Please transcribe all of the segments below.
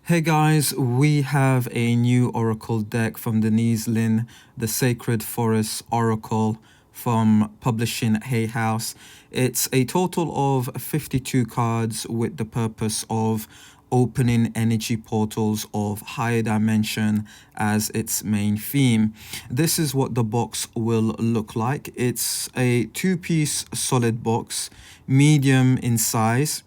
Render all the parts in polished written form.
Hey guys, we have a new Oracle deck from Denise Linn, the Sacred Forest Oracle from publishing HayHouse. It's a total of 52 cards with the purpose of opening energy portals of higher dimension as its main theme. This is what the box will look like. It's a two-piece solid box, medium in size,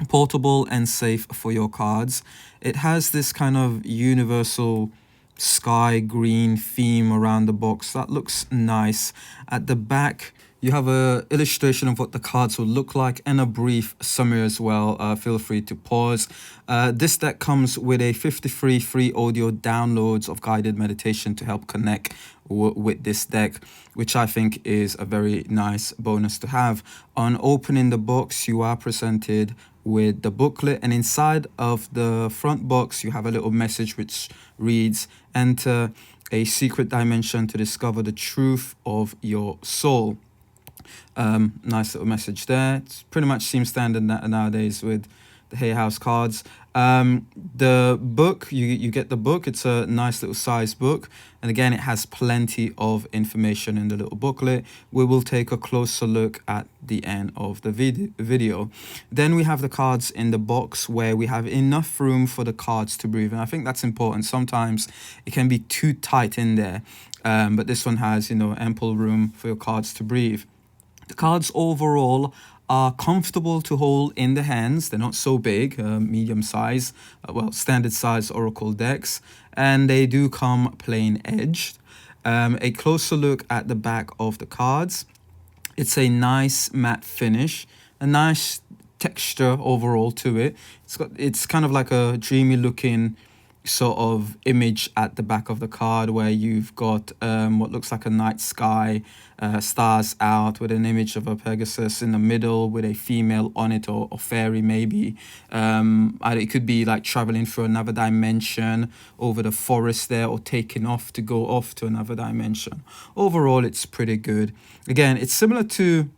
portable and safe for your cards. It has this kind of universal sky green theme around the box that looks nice. At the back you have a illustration of what the cards will look like and a brief summary as well. Feel free to pause. This deck comes with a 53 free audio downloads of guided meditation to help connect with this deck, which I think is a very nice bonus to have. On opening the box, you are presented with the booklet, and inside of the front box you have a little message which reads, "Enter a secret dimension to discover the truth of your soul." Nice little message there. It pretty much seems standard nowadays with the HayHouse cards. The book, you get the book. It's a nice little size book, and again it has plenty of information in the little booklet. We will take a closer look at the end of the video. Then we have the cards in the box where we have enough room for the cards to breathe, and I think that's important. Sometimes it can be too tight in there, but this one has, ample room for your cards to breathe. The cards overall are comfortable to hold in the hands. They're not so big, medium size, standard size Oracle decks, and they do come plain edged. A closer look at the back of the cards. It's a nice matte finish, a nice texture overall to it. It's kind of like a dreamy looking sort of image at the back of the card where you've got what looks like a night sky, stars out, with an image of a Pegasus in the middle with a female on it, or fairy maybe. It could be like traveling through another dimension over the forest there, or taking off to go off to another dimension. Overall it's pretty good. Again, it's similar to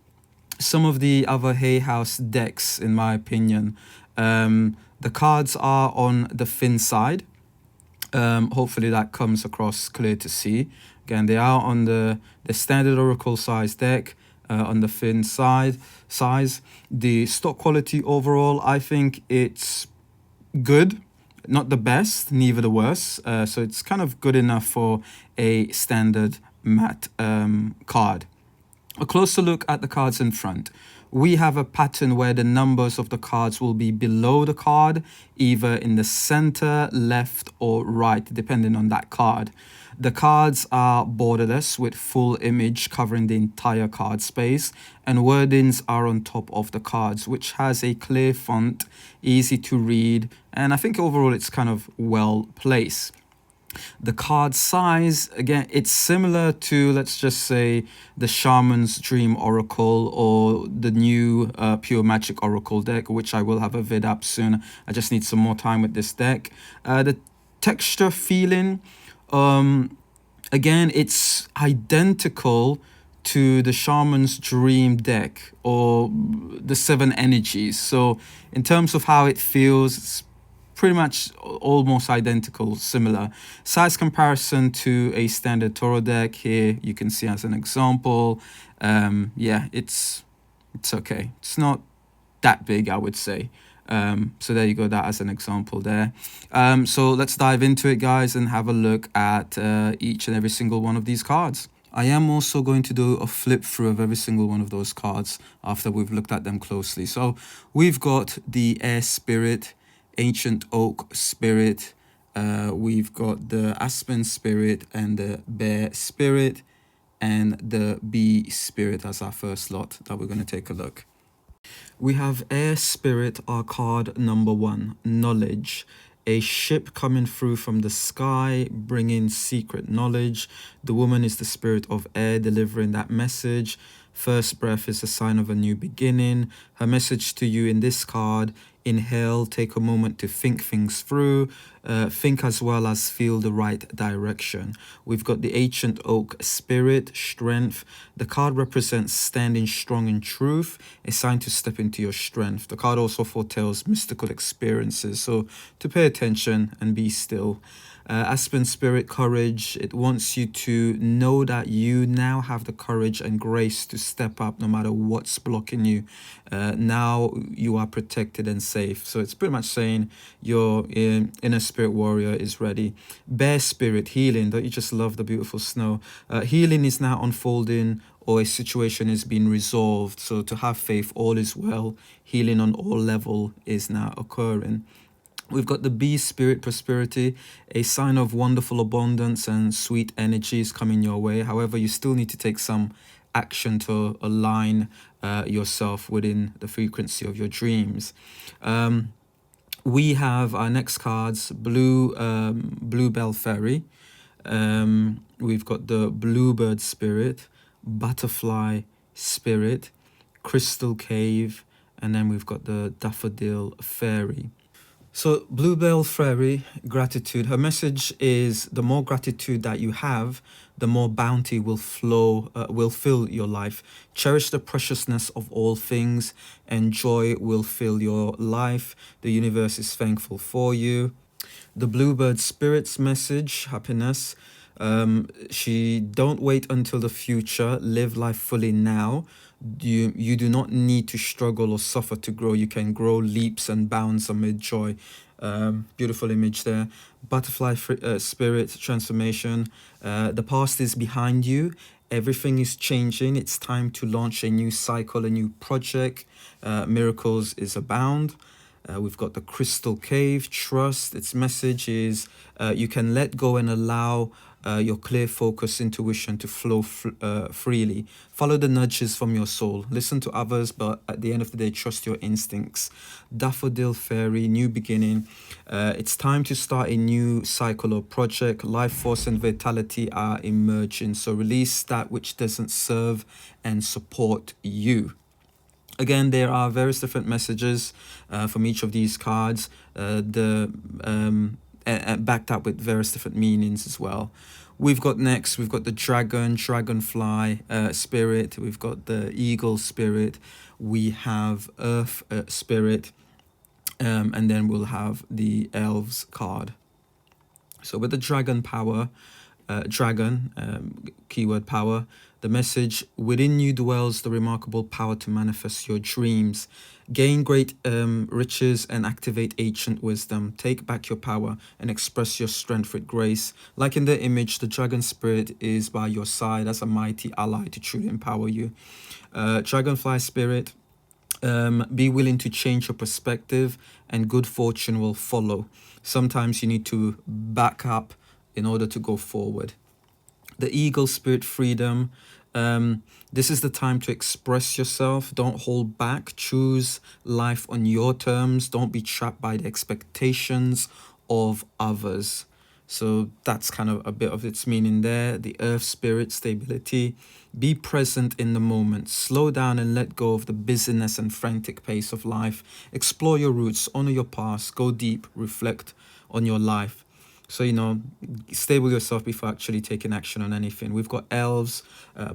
some of the other HayHouse decks in my opinion. The cards are on the thin side. Hopefully that comes across clear to see. Again, they are on the standard Oracle size deck, on the thin size. The stock quality overall, I think it's good, not the best, neither the worst. So it's kind of good enough for a standard matte card. A closer look at the cards in front. We have a pattern where the numbers of the cards will be below the card, either in the center, left, or right, depending on that card. The cards are borderless with full image covering the entire card space, and wordings are on top of the cards, which has a clear font, easy to read, and I think overall it's kind of well placed. The card size, again, it's similar to, let's just say, the Shaman's Dream Oracle or the new Pure Magic Oracle deck, which I will have a vid up soon. I just need some more time with this deck. The texture feeling, again, it's identical to the Shaman's Dream deck or the 7 energies. So in terms of how it feels, it's pretty much almost identical, similar. Size comparison to a standard Toro deck here, you can see as an example. Yeah, it's okay. It's not that big, I would say. So there you go, that as an example there. So let's dive into it, guys, and have a look at each and every single one of these cards. I am also going to do a flip through of every single one of those cards after we've looked at them closely. So we've got the Air Spirit, Ancient Oak Spirit, we've got the Aspen Spirit and the Bear Spirit, and the Bee Spirit as our first lot that we're going to take a look. We have Air Spirit, our card number 1, knowledge. A ship coming through from the sky, bringing secret knowledge. The woman is the spirit of air, delivering that message. First breath is a sign of a new beginning. Her message to you in this card inhale, take a moment to think things through, think as well as feel the right direction. We've got the ancient oak spirit, strength. The card represents standing strong in truth, a sign to step into your strength. The card also foretells mystical experiences, so to pay attention and be still. Aspen Spirit Courage, it wants you to know that you now have the courage and grace to step up no matter what's blocking you. Now you are protected and safe. So it's pretty much saying your inner spirit warrior is ready. Bear Spirit Healing, don't you just love the beautiful snow? Healing is now unfolding, or a situation is being resolved. So to have faith, all is well. Healing on all level is now occurring. We've got the bee spirit prosperity, a sign of wonderful abundance and sweet energies coming your way. However, you still need to take some action to align yourself within the frequency of your dreams. We have our next cards, Bluebell Fairy. We've got the Bluebird Spirit, Butterfly Spirit, Crystal Cave, and then we've got the Daffodil Fairy. So Bluebell Fairy, gratitude. Her message is the more gratitude that you have, the more bounty will flow, will fill your life. Cherish the preciousness of all things, and joy will fill your life. The universe is thankful for you. The Bluebird Spirit's message, happiness. She don't wait until the future. Live life fully now. You do not need to struggle or suffer to grow. You can grow leaps and bounds amid joy. Beautiful image there. Butterfly spirit transformation. The past is behind you. Everything is changing. It's time to launch a new cycle, a new project. Miracles is abound. We've got the Crystal Cave, trust. Its message is you can let go and allow your clear focus, intuition to flow freely. Follow the nudges from your soul. Listen to others, but at the end of the day, trust your instincts. Daffodil Fairy, new beginning. It's time to start a new cycle or project. Life force and vitality are emerging. So release that which doesn't serve and support you. Again, there are various different messages from each of these cards, backed up with various different meanings as well. We've got the dragonfly spirit. We've got the eagle spirit. We have earth spirit. And then we'll have the elves card. So with the dragon power, keyword power, the message: within you dwells the remarkable power to manifest your dreams. Gain great riches and activate ancient wisdom. Take back your power and express your strength with grace. Like in the image, the dragon spirit is by your side as a mighty ally to truly empower you. Dragonfly spirit, be willing to change your perspective and good fortune will follow. Sometimes you need to back up in order to go forward. The eagle spirit, freedom. This is the time to express yourself. Don't hold back. Choose life on your terms. Don't be trapped by the expectations of others. So that's kind of a bit of its meaning there. The earth spirit, stability. Be present in the moment. Slow down and let go of the busyness and frantic pace of life. Explore your roots, honor your past, go deep, reflect on your life. So, stay with yourself before actually taking action on anything. We've got elves,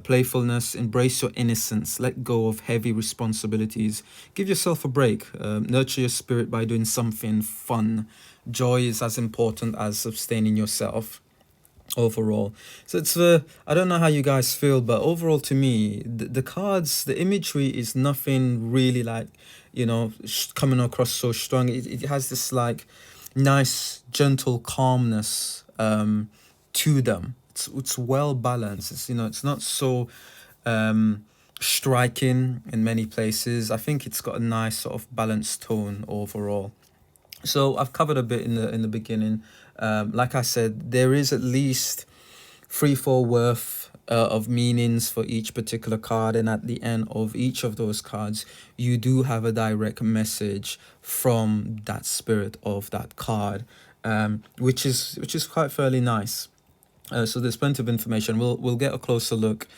playfulness, embrace your innocence, let go of heavy responsibilities. Give yourself a break, nurture your spirit by doing something fun. Joy is as important as sustaining yourself overall. So it's I don't know how you guys feel, but overall to me, the cards, the imagery is nothing really like, coming across so strong. It has this like nice gentle calmness to them. It's well balanced. It's not so striking in many places. I think it's got a nice sort of balanced tone overall. So I've covered a bit in the beginning. Like I said, there is at least 3-4 worth of meanings for each particular card, and at the end of each of those cards, you do have a direct message from that spirit of that card, which is quite fairly nice. So there's plenty of information. We'll get a closer look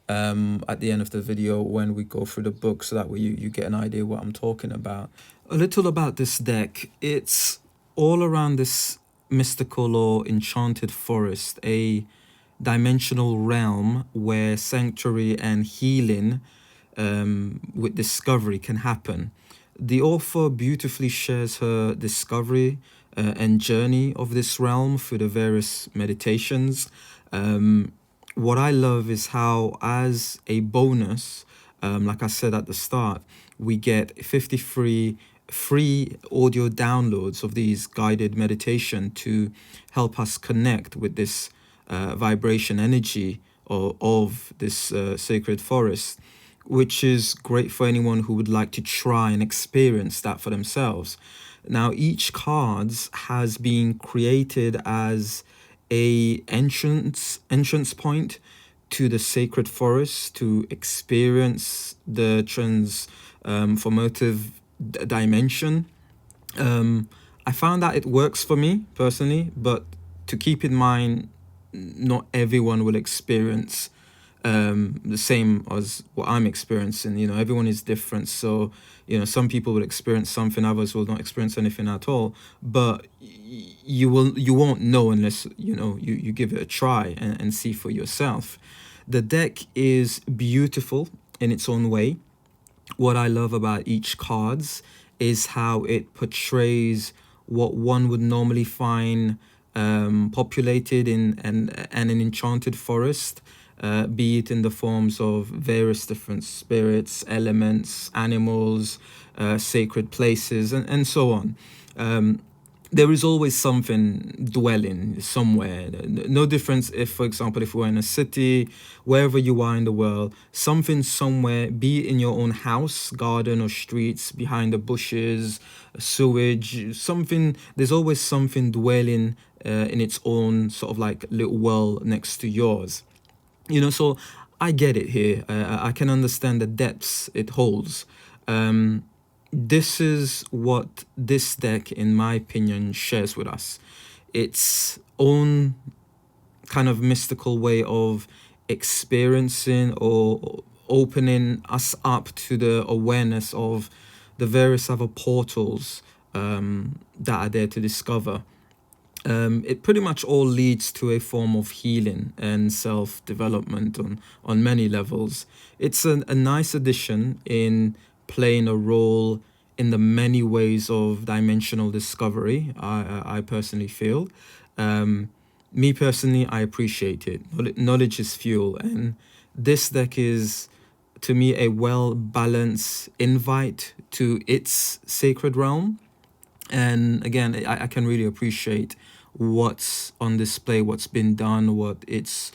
at the end of the video when we go through the book, so that way you get an idea what I'm talking about. A little about this deck. It's all around this mystical or enchanted forest, a dimensional realm where sanctuary and healing with discovery can happen. The author beautifully shares her discovery and journey of this realm through the various meditations. What I love is how, as a bonus, like I said at the start, we get 53 free audio downloads of these guided meditation to help us connect with this vibration energy of this sacred forest, which is great for anyone who would like to try and experience that for themselves. Now, each cards has been created as a entrance point to the sacred forest to experience the transformative dimension. I found that it works for me personally, but to keep in mind, not everyone will experience the same as what I'm experiencing. You know, everyone is different. So, you know, some people will experience something, others will not experience anything at all. But you won't know unless, you know, you give it a try and see for yourself. The deck is beautiful in its own way. What I love about each cards is how it portrays what one would normally find populated in an enchanted forest, be it in the forms of various different spirits, elements, animals, sacred places, and so on. There is always something dwelling somewhere. No difference if, for example, if we're in a city, wherever you are in the world, something somewhere, be it in your own house, garden, or streets, behind the bushes, sewage, something, there's always something dwelling in its own sort of like little world next to yours. You know, so I get it here. I can understand the depths it holds. This is what this deck, in my opinion, shares with us. Its own kind of mystical way of experiencing or opening us up to the awareness of the various other portals that are there to discover. It pretty much all leads to a form of healing and self-development on many levels. It's a nice addition in playing a role in the many ways of dimensional discovery, I personally feel. Me personally, I appreciate it. Knowledge is fuel, and this deck is, to me, a well-balanced invite to its sacred realm. And again, I can really appreciate what's on display, what's been done, what it's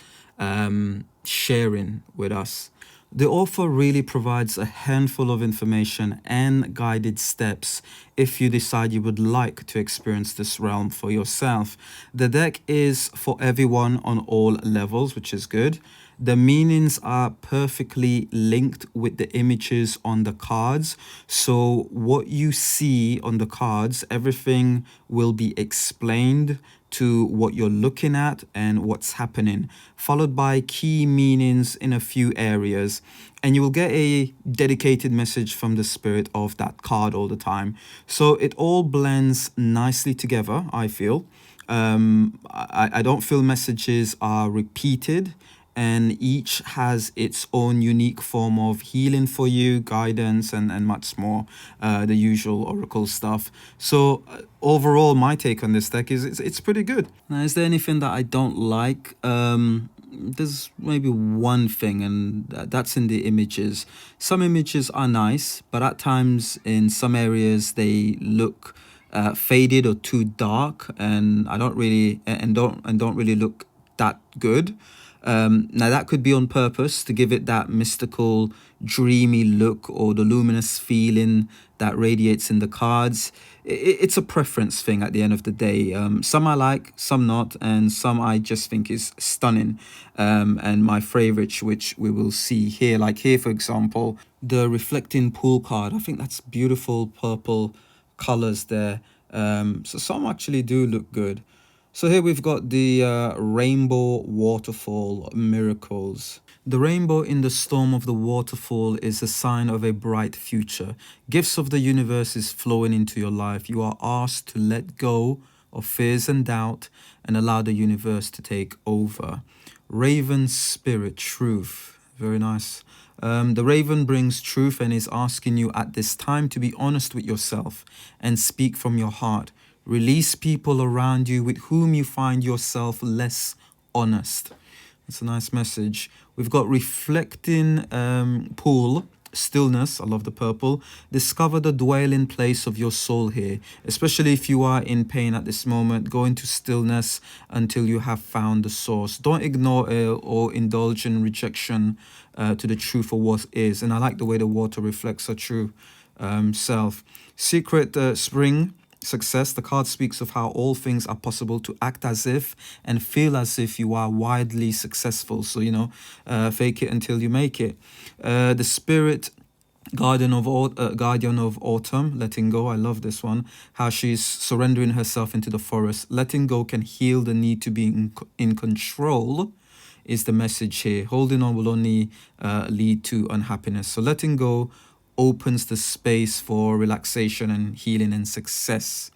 sharing with us. The author really provides a handful of information and guided steps if you decide you would like to experience this realm for yourself. The deck is for everyone on all levels, which is good. The meanings are perfectly linked with the images on the cards. So what you see on the cards, everything will be explained to what you're looking at and what's happening, followed by key meanings in a few areas. And you will get a dedicated message from the spirit of that card all the time. So it all blends nicely together, I feel. I don't feel messages are repeated, and each has its own unique form of healing for you, guidance, and much more, the usual oracle stuff. So overall, my take on this deck is it's pretty good. Now, is there anything that I don't like? There's maybe one thing, and that's in the images. Some images are nice, but at times in some areas they look faded or too dark, and I don't really don't really look that good. Now that could be on purpose to give it that mystical, dreamy look or the luminous feeling that radiates in the cards. It's a preference thing at the end of the day. Some I like, some not, and some I just think is stunning. And my favorite, which we will see here, like here, for example, the reflecting pool card. I think that's beautiful purple colors there. So some actually do look good. So here we've got the rainbow waterfall miracles. The rainbow in the storm of the waterfall is a sign of a bright future. Gifts of the universe is flowing into your life. You are asked to let go of fears and doubt and allow the universe to take over. Raven spirit, truth. Very nice. The raven brings truth and is asking you at this time to be honest with yourself and speak from your heart. Release people around you with whom you find yourself less honest. It's a nice message. We've got reflecting pool, stillness. I love the purple. Discover the dwelling place of your soul here, especially if you are in pain at this moment. Go into stillness until you have found the source. Don't ignore it or indulge in rejection to the truth of what is. And I like the way the water reflects her true self. Secret spring. Success. The card speaks of how all things are possible, to act as if and feel as if you are widely successful. So, fake it until you make it. The spirit guardian of autumn, letting go. I love this one. How she's surrendering herself into the forest. Letting go can heal the need to be in control is the message here. Holding on will only lead to unhappiness. So letting go opens the space for relaxation and healing and success.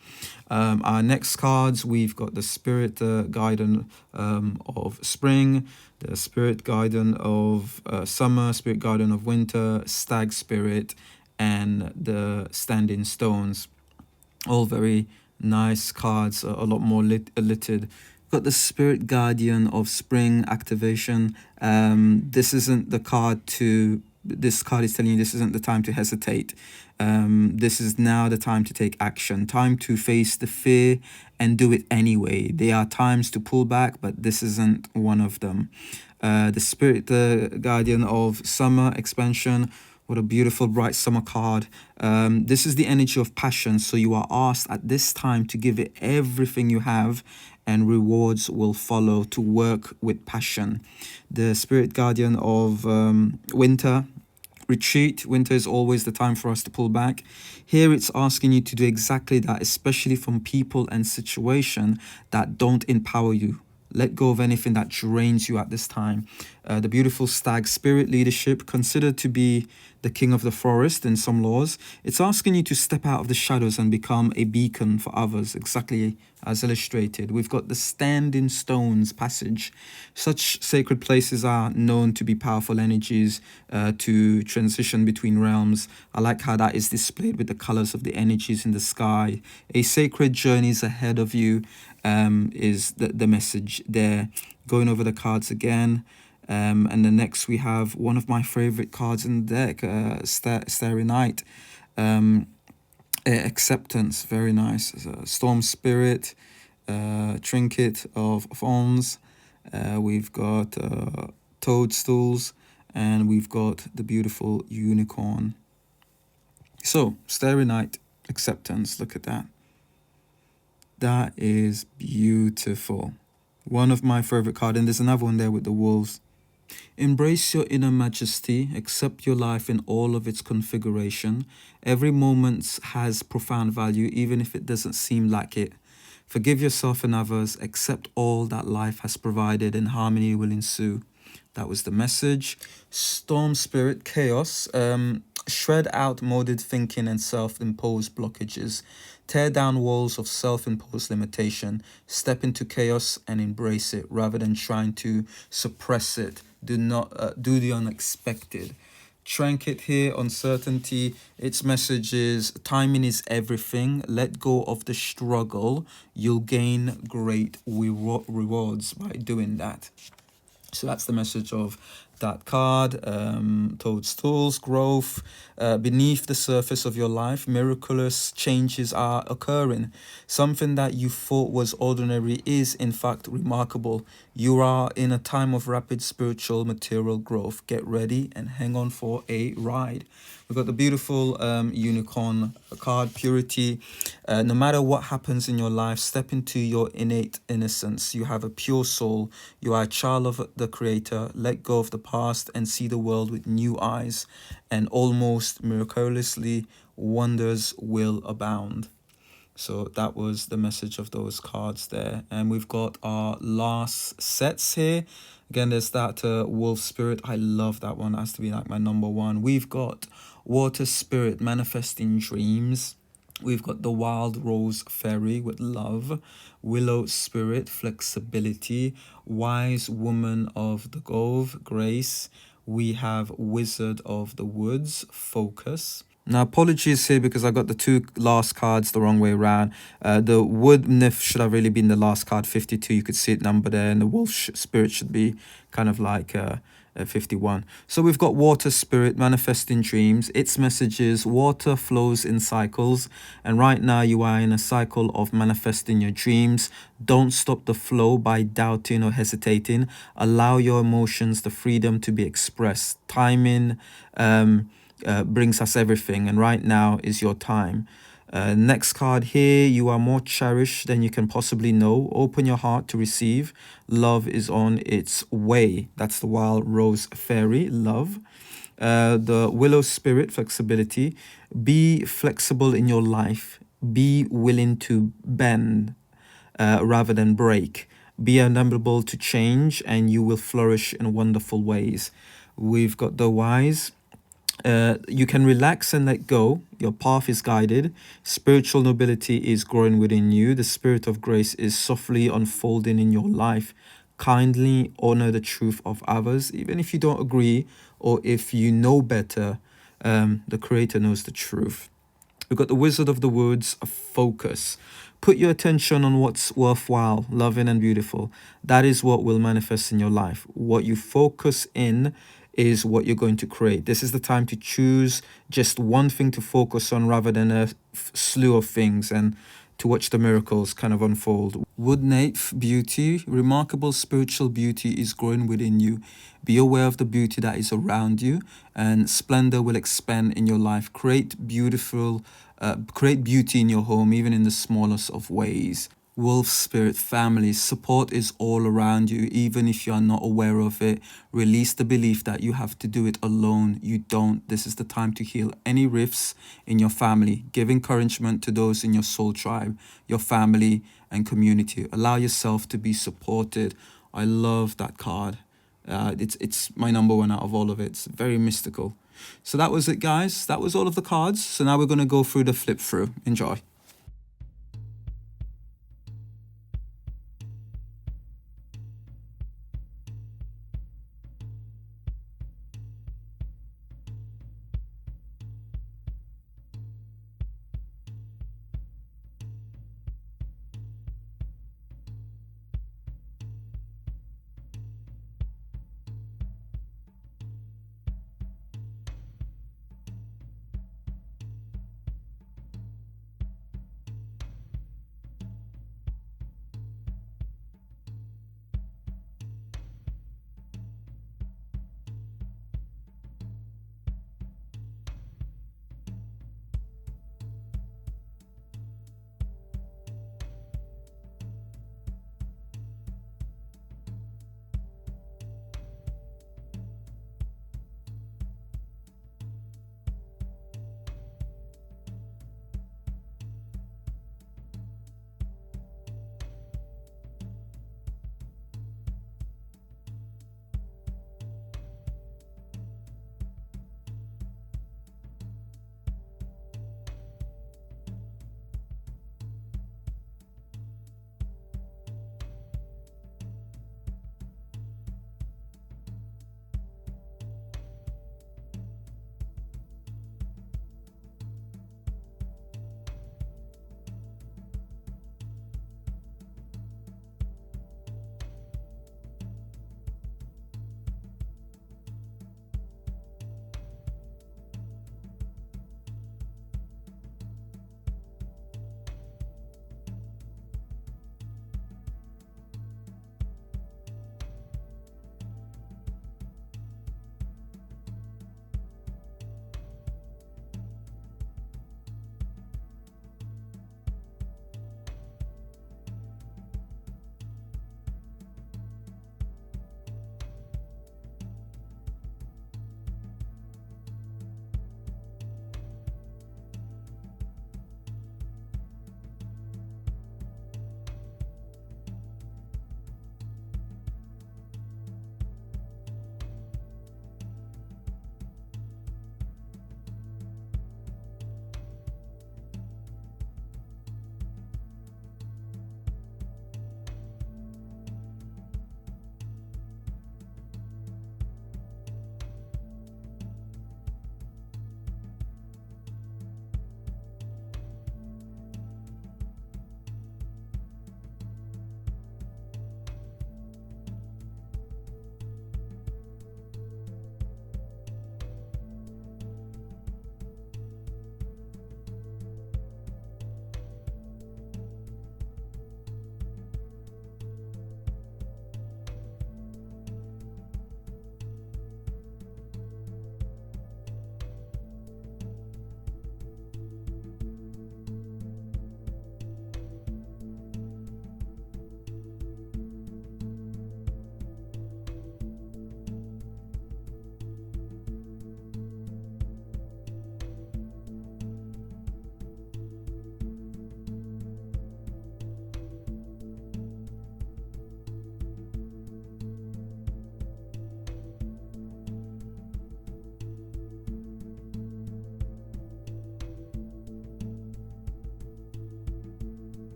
Our next cards, we've got the spirit guardian of spring, the spirit guardian of summer, spirit guardian of winter, stag spirit, and the standing stones. All very nice cards, a lot more littered. Got the spirit guardian of spring activation. This isn't the card to This card is telling you this isn't the time to hesitate. This is now the time to take action, time to face the fear and do it anyway. There are times to pull back, but this isn't one of them. The spirit, the guardian of summer expansion. What a beautiful bright summer card. This is the energy of passion. So you are asked at this time to give it everything you have, and rewards will follow, to work with passion. The spirit guardian of winter, retreat. Winter is always the time for us to pull back. Here it's asking you to do exactly that, especially from people and situation that don't empower you. Let go of anything that drains you at this time. The beautiful stag spirit leadership, considered to be the king of the forest in some laws. It's asking you to step out of the shadows and become a beacon for others, exactly as illustrated. We've got the standing stones passage. Such sacred places are known to be powerful energies to transition between realms. I like how that is displayed with the colors of the energies in the sky. A sacred journey is ahead of you is the message there. Going over the cards again. And the next we have one of my favorite cards in the deck, Starry Night. Acceptance, very nice. Storm Spirit, Trinket of Thorns. We've got Toadstools, and we've got the beautiful Unicorn. So, Starry Night, Acceptance, look at that. That is beautiful. One of my favorite cards, and there's another one there with the wolves. Embrace your inner majesty, accept your life in all of its configuration. Every moment has profound value, even if it doesn't seem like it. Forgive yourself and others, accept all that life has provided, and harmony will ensue. That was the message. Storm Spirit, Chaos. Shred out molded thinking and self-imposed blockages. Tear down walls of self-imposed limitation. Step into chaos and embrace it rather than trying to suppress it. Do not do the unexpected. Trinket here, uncertainty. Its message is timing is everything. Let go of the struggle. You'll gain great rewards by doing that. So that's the message of that card. Toadstools, growth. Beneath the surface of your life, miraculous changes are occurring. Something that you thought was ordinary is in fact remarkable. You are in a time of rapid spiritual material growth. Get ready and hang on for a ride. We've got the beautiful unicorn card, purity. No matter what happens in your life, step into your innate innocence. You have a pure soul. You are a child of the Creator. Let go of the past and see the world with new eyes. And almost miraculously, wonders will abound. So that was the message of those cards there. And we've got our last sets here. Again, there's that wolf spirit. I love that one. That has to be like my number one. We've got water spirit, manifesting dreams. We've got the wild rose fairy with love, willow spirit, flexibility, wise woman of the grove, grace. We have wizard of the woods, focus. Now, apologies here because I got the two last cards the wrong way around. The wood nymph should have really been the last card, 52. You could see it number there, and the wolf spirit should be kind of like 51. So we've got water spirit, manifesting dreams. Its message is water flows in cycles, and right now you are in a cycle of manifesting your dreams. Don't stop the flow by doubting or hesitating. Allow your emotions the freedom to be expressed. Timing brings us everything, and right now is your time. Next card here, you are more cherished than you can possibly know. Open your heart to receive. Love is on its way. That's the wild rose fairy, love. The willow spirit, flexibility. Be flexible in your life. Be willing to bend rather than break. Be amenable to change, and you will flourish in wonderful ways. We've got the wise. You can relax and let go. Your path is guided. Spiritual nobility is growing within you. The spirit of grace is softly unfolding in your life. Kindly honor the truth of others, even if you don't agree or if you know better. The Creator knows the truth. We've got the Wizard of the Woods, a focus. Put your attention on what's worthwhile, loving, and beautiful. That is what will manifest in your life. What you focus in is what you're going to create. This is the time to choose just one thing to focus on rather than a slew of things, and to watch the miracles kind of unfold. Wood nymph beauty, remarkable spiritual beauty is growing within you. Be aware of the beauty that is around you, and splendor will expand in your life. Create beauty in your home, even in the smallest of ways. Wolf spirit family, support is all around you, even if you are not aware of it. Release the belief that you have to do it alone. You don't. This is the time to heal any rifts in your family. Give encouragement to those in your soul tribe, your family and community. Allow yourself to be supported. I love that card. It's my number one out of all of it. It's very mystical. So that was it, guys. That was all of the cards. So now we're going to go through the flip through. Enjoy.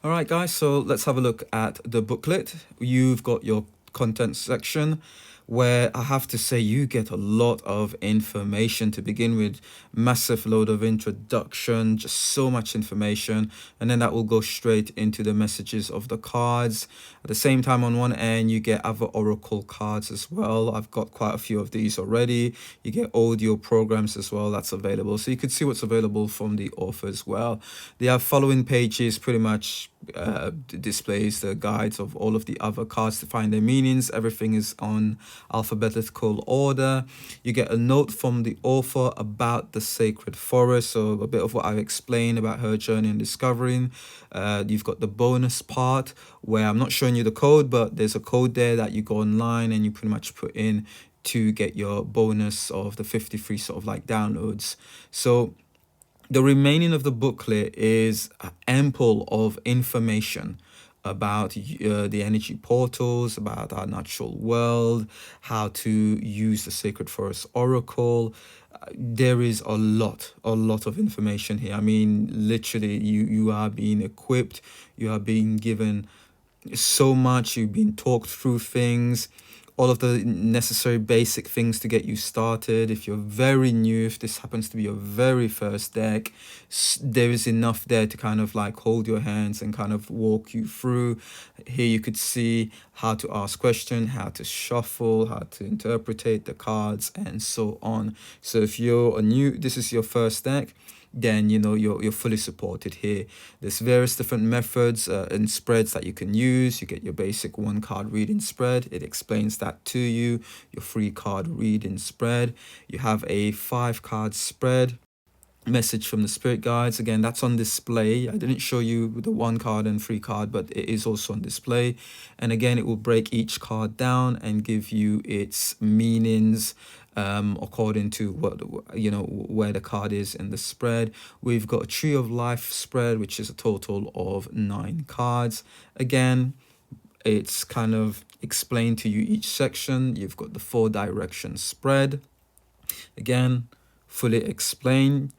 All right, guys, so let's have a look at the booklet. You've got your content section where I have to say you get a lot of information to begin with. Massive load of introduction, just so much information, and then that will go straight into the messages of the cards. At the same time, on one end, you get other oracle cards as well. I've got quite a few of these already. You get audio programs as well, that's available. So you could see what's available from the author as well. The following pages pretty much displays the guides of all of the other cards to find their meanings. Everything is on alphabetical order. You get a note from the author about the sacred forest, so a bit of what I've explained about her journey and discovering. You've got the bonus part where I'm not showing you the code, but there's a code there that you go online and you pretty much put in to get your bonus of the 53 sort of like downloads. So the remaining of the booklet is ample of information about the energy portals, about our natural world, how to use the Sacred Forest Oracle. There is a lot of information here. I mean, literally, you are being equipped, you are being given so much, you've been talked through things, all of the necessary basic things to get you started. If you're very new, if this happens to be your very first deck, there is enough there to kind of like hold your hands and kind of walk you through. Here you could see how to ask questions, how to shuffle, how to interpretate the cards, and so on. So if you're a new, this is your first deck, then you know you're fully supported here. There's various different methods and spreads that you can use. You get your basic 1 card reading spread, it explains that to you. Your 3 card reading spread, you have a 5 card spread, message from the spirit guides. Again, that's on display. I didn't show you the 1 card and 3 card, but it is also on display. And again, it will break each card down and give you its meanings according to what, you know, where the card is in the spread. We've got a Tree of Life spread, which is a total of 9 cards. Again, it's kind of explained to you each section. You've got the 4 direction spread, again fully explained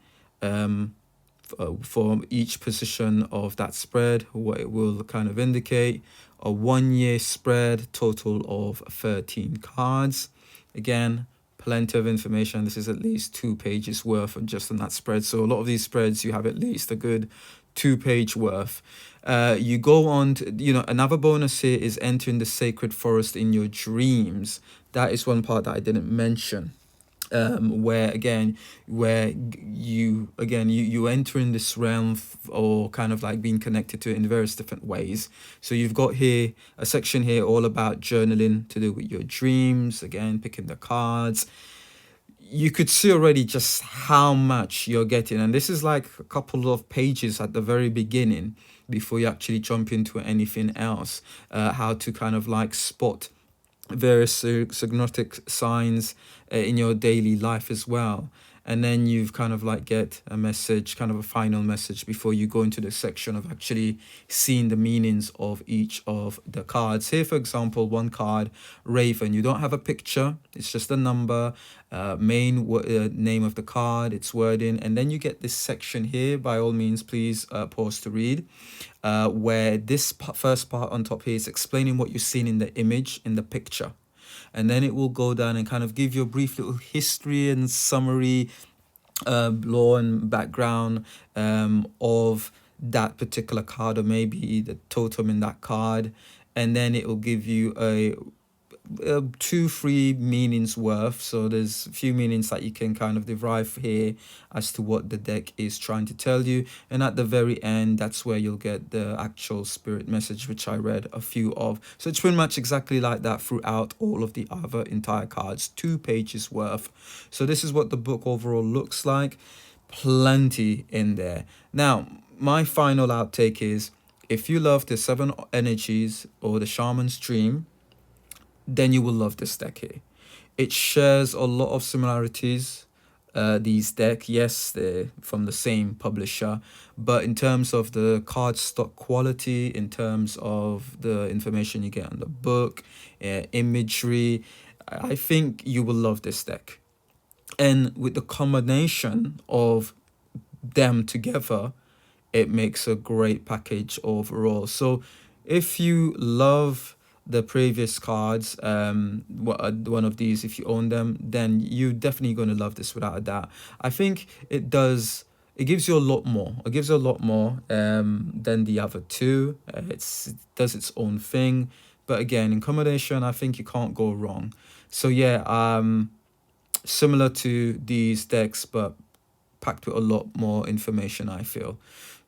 for each position of that spread, what it will kind of indicate. A 1 year spread, total of 13 cards. Again, plenty of information. This is at least 2 pages worth of just on that spread. So a lot of these spreads, you have at least a good 2 page worth. You go on to, you know, another bonus here is entering the sacred forest in your dreams. That is one part that I didn't mention. Where you enter in this realm or kind of like being connected to it in various different ways. So you've got here a section here all about journaling to do with your dreams, again picking the cards. You could see already just how much you're getting, and this is like a couple of pages at the very beginning before you actually jump into anything else. How to kind of like spot various signotic signs in your daily life as well. And then you've kind of like get a message, kind of a final message before you go into the section of actually seeing the meanings of each of the cards. Here, for example, 1 card, Raven. You don't have a picture, it's just a number, main name of the card, its wording, and then you get this section here. By all means, please pause to read. Where this first part on top here is explaining what you're seeing in the image, in the picture. And then it will go down and kind of give you a brief little history and summary, lore and background of that particular card, or maybe the totem in that card. And then it will give you a 2-3 meanings worth. So there's a few meanings that you can kind of derive here as to what the deck is trying to tell you. And at the very end, that's where you'll get the actual spirit message, which I read a few of. So it's pretty much exactly like that throughout all of the other entire cards, 2 pages worth. So this is what the book overall looks like. Plenty in there. Now, my final outtake is, if you love the 7 energies or the shaman's dream, then you will love this deck here. It shares a lot of similarities. These deck, yes, they're from the same publisher, but in terms of the card stock quality, in terms of the information you get on the book, imagery, I think you will love this deck. And with the combination of them together, it makes a great package overall. So if you love the previous cards, one of these, if you own them, then you're definitely going to love this without a doubt. I think it gives you a lot more. It gives you a lot more than the other two. It does its own thing, but again, in combination, I think you can't go wrong. So yeah, similar to these decks, but packed with a lot more information, I feel.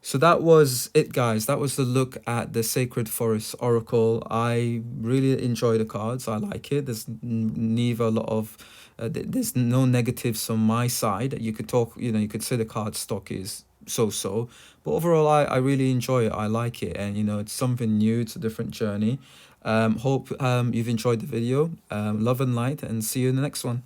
So that was it, guys. That was the look at the Sacred Forest Oracle. I really enjoy the cards. I like it. There's neither a lot of there's no negatives on my side. You could talk, you could say the card stock is so, but overall, I really enjoy it. I like it, and it's something new. It's a different journey. Hope you've enjoyed the video. Love and light, and see you in the next one.